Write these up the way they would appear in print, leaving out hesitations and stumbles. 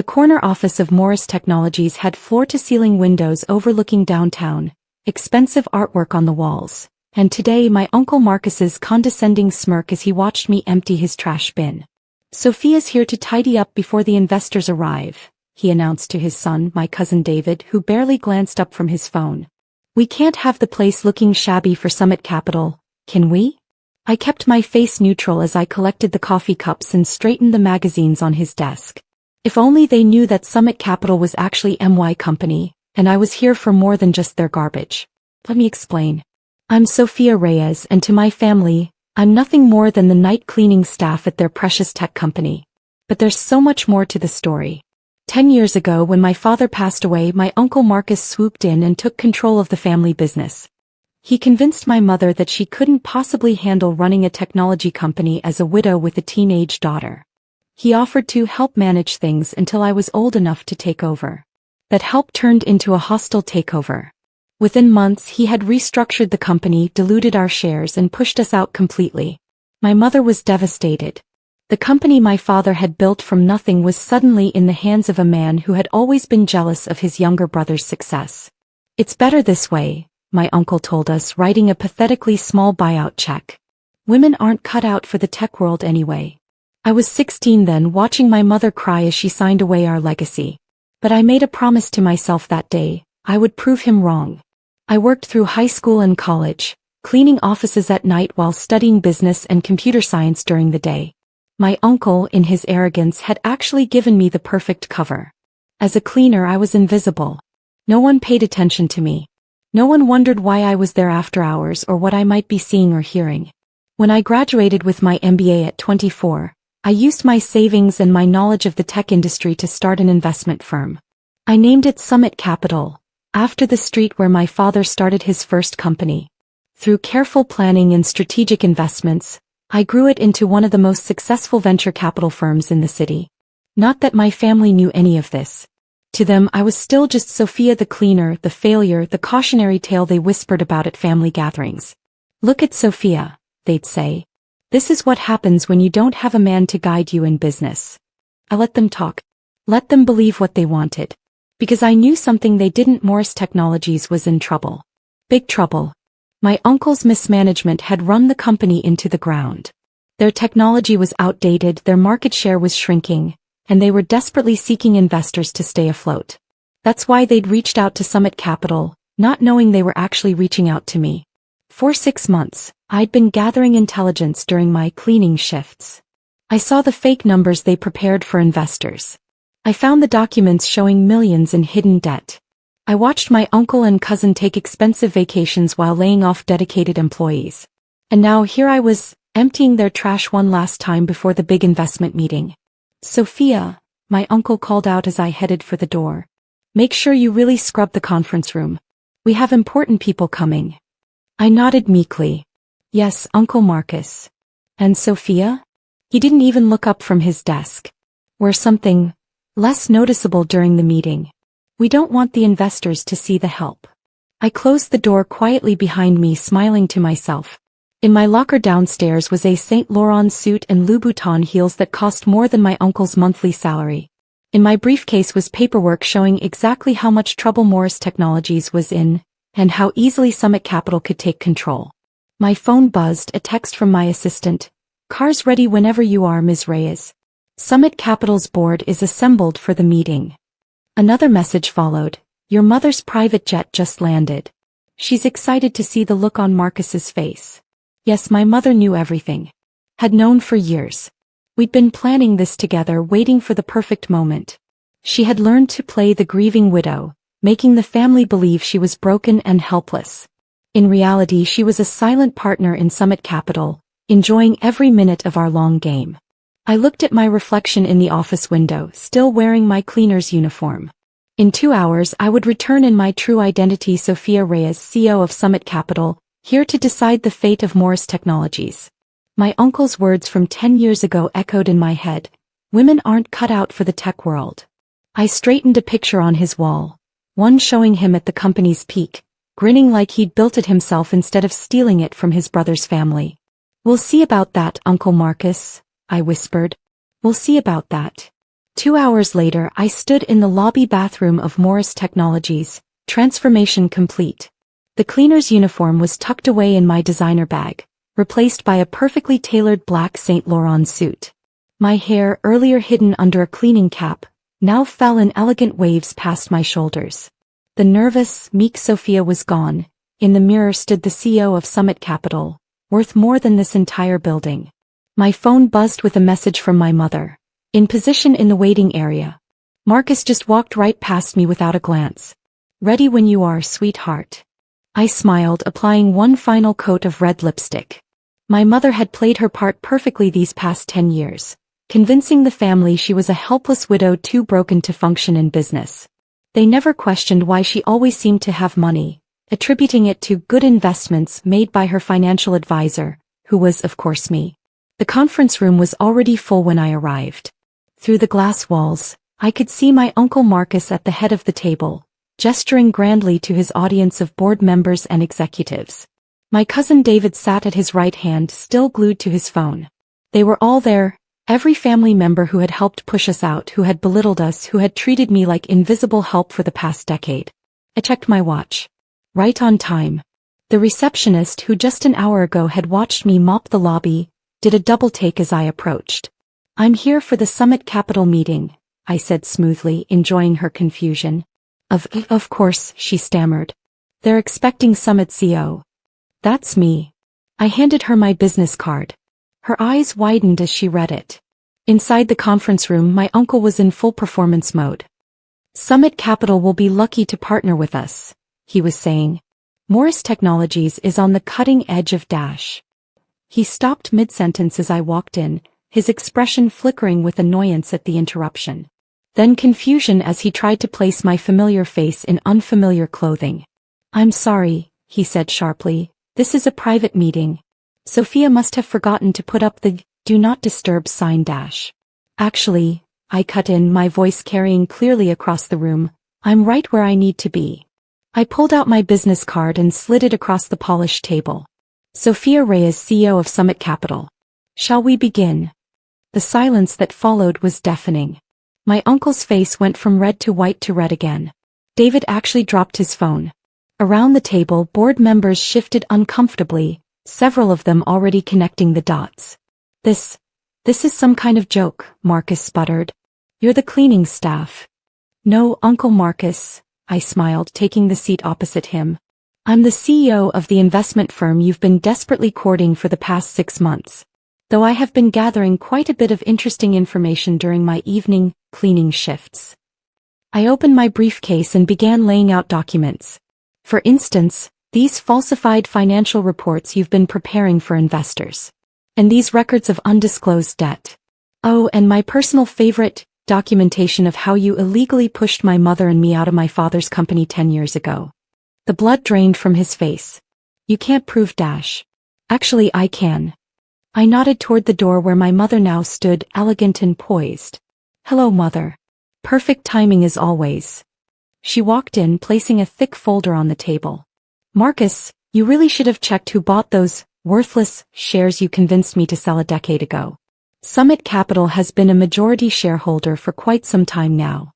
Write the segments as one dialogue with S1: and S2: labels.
S1: The corner office of Morris Technologies had floor-to-ceiling windows overlooking downtown, expensive artwork on the walls, and today my Uncle Marcus's condescending smirk as he watched me empty his trash bin. "Sofia's here to tidy up before the investors arrive," he announced to his son, my cousin David, who barely glanced up from his phone. "We can't have the place looking shabby for Summit Capital, can we?" I kept my face neutral as I collected the coffee cups and straightened the magazines on his desk. If only they knew that Summit Capital was actually my company, and I was here for more than just their garbage. Let me explain. I'm Sofia Reyes, and to my family, I'm nothing more than the night cleaning staff at their precious tech company. But there's so much more to the story. 10 years ago, when my father passed away, my Uncle Marcus swooped in and took control of the family business. He convinced my mother that she couldn't possibly handle running a technology company as a widow with a teenage daughter. He offered to help manage things until I was old enough to take over. That help turned into a hostile takeover. Within months, he had restructured the company, diluted our shares, and pushed us out completely. My mother was devastated. The company my father had built from nothing was suddenly in the hands of a man who had always been jealous of his younger brother's success. "It's better this way," my uncle told us, writing a pathetically small buyout check. "Women aren't cut out for the tech world anyway." I was 16 then, watching my mother cry as she signed away our legacy. But I made a promise to myself that day: I would prove him wrong. I worked through high school and college, cleaning offices at night while studying business and computer science during the day. My uncle, in his arrogance, had actually given me the perfect cover. As a cleaner, I was invisible. No one paid attention to me. No one wondered why I was there after hours or what I might be seeing or hearing. When I graduated with my MBA at 24, I used my savings and my knowledge of the tech industry to start an investment firm. I named it Summit Capital, after the street where my father started his first company. Through careful planning and strategic investments, I grew it into one of the most successful venture capital firms in the city. Not that my family knew any of this. To them, I was still just Sofia the cleaner, the failure, the cautionary tale they whispered about at family gatherings. "Look at Sofia," they'd say. "This is what happens when you don't have a man to guide you in business." I let them talk. Let them believe what they wanted. Because I knew something they didn't. Morris Technologies was in trouble. Big trouble. My uncle's mismanagement had run the company into the ground. Their technology was outdated, their market share was shrinking, and they were desperately seeking investors to stay afloat. That's why they'd reached out to Summit Capital, not knowing they were actually reaching out to me. For 6 months, I'd been gathering intelligence during my cleaning shifts. I saw the fake numbers they prepared for investors. I found the documents showing millions in hidden debt. I watched my uncle and cousin take expensive vacations while laying off dedicated employees. And now here I was, emptying their trash one last time before the big investment meeting. "Sofia," my uncle called out as I headed for the door. "Make sure you really scrub the conference room. We have important people coming." I nodded meekly. "Yes, Uncle Marcus." "And Sofia?" He didn't even look up from his desk. "We're something less noticeable during the meeting. We don't want the investors to see the help." I closed the door quietly behind me, smiling to myself. In my locker downstairs was a Saint Laurent suit and Louboutin heels that cost more than my uncle's monthly salary. In my briefcase was paperwork showing exactly how much trouble Morris Technologies was in, and how easily Summit Capital could take control. My phone buzzed, a text from my assistant. "Car's ready whenever you are, Ms. Reyes. Summit Capital's board is assembled for the meeting." Another message followed. "Your mother's private jet just landed. She's excited to see the look on Marcus's face." Yes, my mother knew everything. Had known for years. We'd been planning this together, waiting for the perfect moment. She had learned to play the grieving widow, making the family believe she was broken and helpless. In reality, she was a silent partner in Summit Capital, enjoying every minute of our long game. I looked at my reflection in the office window, still wearing my cleaner's uniform. In 2 hours, I would return in my true identity, Sofia Reyes, CEO of Summit Capital, here to decide the fate of Morris Technologies. My uncle's words from 10 years ago echoed in my head. Women aren't cut out for the tech world. I straightened a picture on his wall, one showing him at the company's peak, grinning like he'd built it himself instead of stealing it from his brother's family. "We'll see about that, Uncle Marcus," I whispered. "We'll see about that." 2 hours later, I stood in the lobby bathroom of Morris Technologies, transformation complete. The cleaner's uniform was tucked away in my designer bag, replaced by a perfectly tailored black Saint Laurent suit. My hair, earlier hidden under a cleaning cap, now fell in elegant waves past my shoulders. The nervous, meek Sofia was gone. In the mirror stood the CEO of Summit Capital, worth more than this entire building. My phone buzzed with a message from my mother. In position in the waiting area. Marcus just walked right past me without a glance. Ready when you are, sweetheart. I smiled, applying one final coat of red lipstick. My mother had played her part perfectly these past 10 years, convincing the family she was a helpless widow too broken to function in business. They never questioned why she always seemed to have money, attributing it to good investments made by her financial advisor, who was, of course, me. The conference room was already full when I arrived. Through the glass walls, I could see my Uncle Marcus at the head of the table, gesturing grandly to his audience of board members and executives. My cousin David sat at his right hand, still glued to his phone. They were all there, every family member who had helped push us out, who had belittled us, who had treated me like invisible help for the past decade. I checked my watch. Right on time. The receptionist, who just an hour ago had watched me mop the lobby, did a double take as I approached. "I'm here for the Summit Capital meeting," I said smoothly, enjoying her confusion. Of course," she stammered. "They're expecting Summit CEO." "That's me." I handed her my business card. Her eyes widened as she read it. Inside the conference room, my uncle was in full performance mode. "Summit Capital will be lucky to partner with us," he was saying. "Morris Technologies is on the cutting edge of dash." He stopped mid-sentence as I walked in, his expression flickering with annoyance at the interruption. Then confusion as he tried to place my familiar face in unfamiliar clothing. "I'm sorry," he said sharply, "this is a private meeting." Sofia must have forgotten to put up the "Do Not Disturb" sign dash. "Actually," I cut in, my voice carrying clearly across the room, "I'm right where I need to be." I pulled out my business card and slid it across the polished table. "Sofia Reyes, CEO of Summit Capital. Shall we begin?" The silence that followed was deafening. My uncle's face went from red to white to red again. David actually dropped his phone. Around the table, board members shifted uncomfortably, several of them already connecting the dots. This is some kind of joke," Marcus sputtered. "You're the cleaning staff." "No, Uncle Marcus," I smiled, taking the seat opposite him. "I'm the CEO of the investment firm you've been desperately courting for the past 6 months. Though I have been gathering quite a bit of interesting information during my evening cleaning shifts." I opened my briefcase and began laying out documents. "For instance, these falsified financial reports you've been preparing for investors. And these records of undisclosed debt. Oh, and my personal favorite, documentation of how you illegally pushed my mother and me out of my father's company 10 years ago." The blood drained from his face. "You can't prove dash." "Actually, I can." I nodded toward the door where my mother now stood, elegant and poised. "Hello, Mother." "Perfect timing as always." She walked in, placing a thick folder on the table. "Marcus, you really should have checked who bought those worthless shares you convinced me to sell a decade ago. Summit Capital has been a majority shareholder for quite some time now."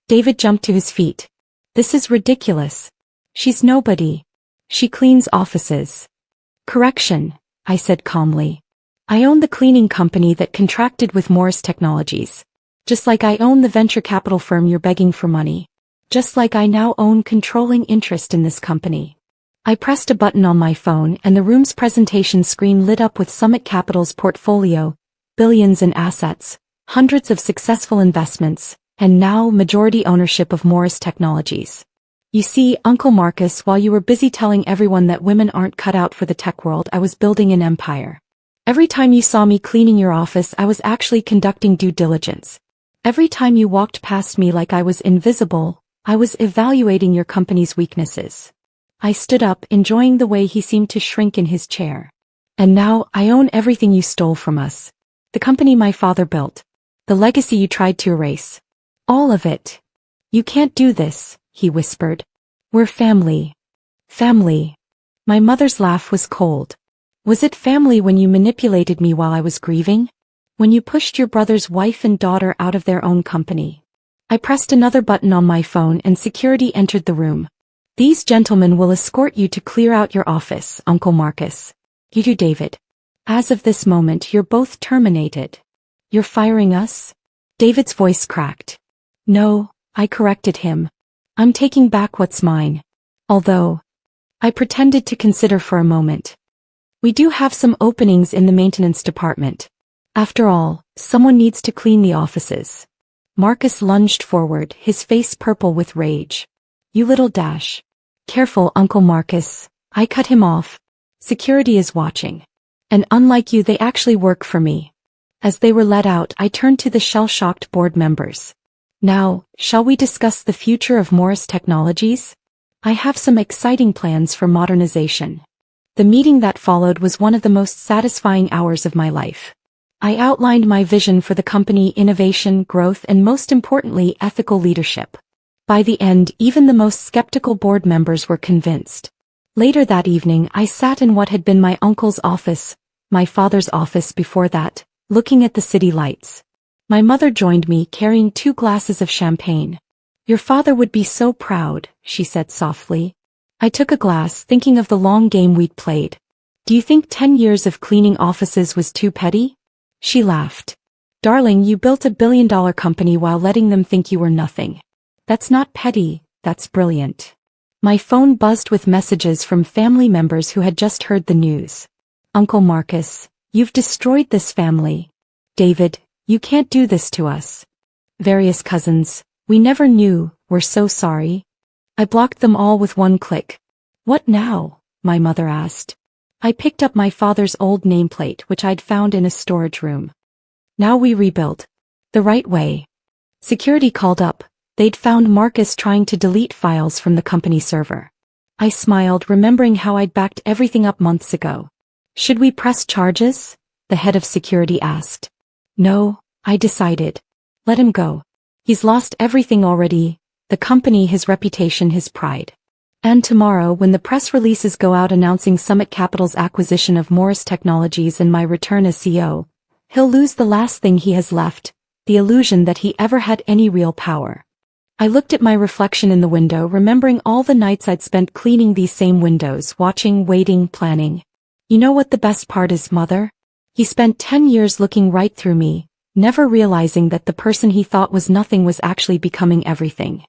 S1: David jumped to his feet. "This is ridiculous. She's nobody. She cleans offices." "Correction," I said calmly. "I own the cleaning company that contracted with Morris Technologies. Just like I own the venture capital firm you're begging for money. Just like I now own controlling interest in this company." I pressed a button on my phone and the room's presentation screen lit up with Summit Capital's portfolio, billions in assets, hundreds of successful investments, and now majority ownership of Morris Technologies. "You see, Uncle Marcus, while you were busy telling everyone that women aren't cut out for the tech world, I was building an empire. Every time you saw me cleaning your office, I was actually conducting due diligence. Every time you walked past me like I was invisible, I was evaluating your company's weaknesses." I stood up, enjoying the way he seemed to shrink in his chair. "And now, I own everything you stole from us. The company my father built. The legacy you tried to erase. All of it." "You can't do this," he whispered. "We're family." "Family." My mother's laugh was cold. "Was it family when you manipulated me while I was grieving? When you pushed your brother's wife and daughter out of their own company. I pressed another button on my phone and security entered the room. These gentlemen will escort you to clear out your office, Uncle Marcus. You do, David. As of this moment, you're both terminated. You're firing us? David's voice cracked. No, I corrected him. I'm taking back what's mine. Although, I pretended to consider for a moment. We do have some openings in the maintenance department. After all, someone needs to clean the offices. Marcus lunged forward, his face purple with rage. You little dash. Careful, Uncle Marcus. I cut him off. Security is watching. And unlike you, they actually work for me. As they were let out, I turned to the shell-shocked board members. Now, shall we discuss the future of Morris Technologies? I have some exciting plans for modernization. The meeting that followed was one of the most satisfying hours of my life. I outlined my vision for the company: innovation, growth, and most importantly, ethical leadership. By the end, even the most skeptical board members were convinced. Later that evening, I sat in what had been my uncle's office, my father's office before that, looking at the city lights. My mother joined me, carrying 2 glasses of champagne. Your father would be so proud, she said softly. I took a glass, thinking of the long game we'd played. Do you think 10 years of cleaning offices was too petty? She laughed. Darling, you built $1 billion company while letting them think you were nothing. That's not petty, that's brilliant. My phone buzzed with messages from family members who had just heard the news. Uncle Marcus, you've destroyed this family. David, you can't do this to us. Various cousins, we never knew, we're so sorry. I blocked them all with one click. What now? My mother asked. I picked up my father's old nameplate, which I'd found in a storage room. Now we rebuild. The right way. Security called up. They'd found Marcus trying to delete files from the company server. I smiled, remembering how I'd backed everything up months ago. Should we press charges? The head of security asked. No, I decided. Let him go. He's lost everything already. The company, his reputation, his pride. And tomorrow, when the press releases go out announcing Summit Capital's acquisition of Morris Technologies and my return as CEO, he'll lose the last thing he has left, the illusion that he ever had any real power. I looked at my reflection in the window, remembering all the nights I'd spent cleaning these same windows, watching, waiting, planning. You know what the best part is, Mother? He spent 10 years looking right through me, never realizing that the person he thought was nothing was actually becoming everything.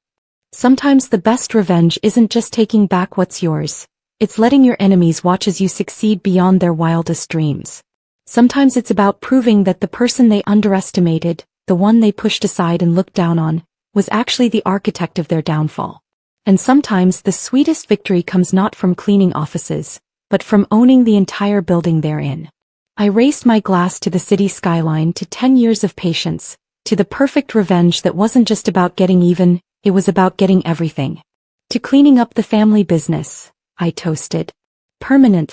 S1: Sometimes the best revenge isn't just taking back what's yours, it's letting your enemies watch as you succeed beyond their wildest dreams. Sometimes it's about proving that the person they underestimated, the one they pushed aside and looked down on, was actually the architect of their downfall. And sometimes the sweetest victory comes not from cleaning offices, but from owning the entire building they're in. I raised my glass to the city skyline, to 10 years of patience, to the perfect revenge that wasn't just about getting even, it was about getting everything. To cleaning up the family business, I toasted. Permanently.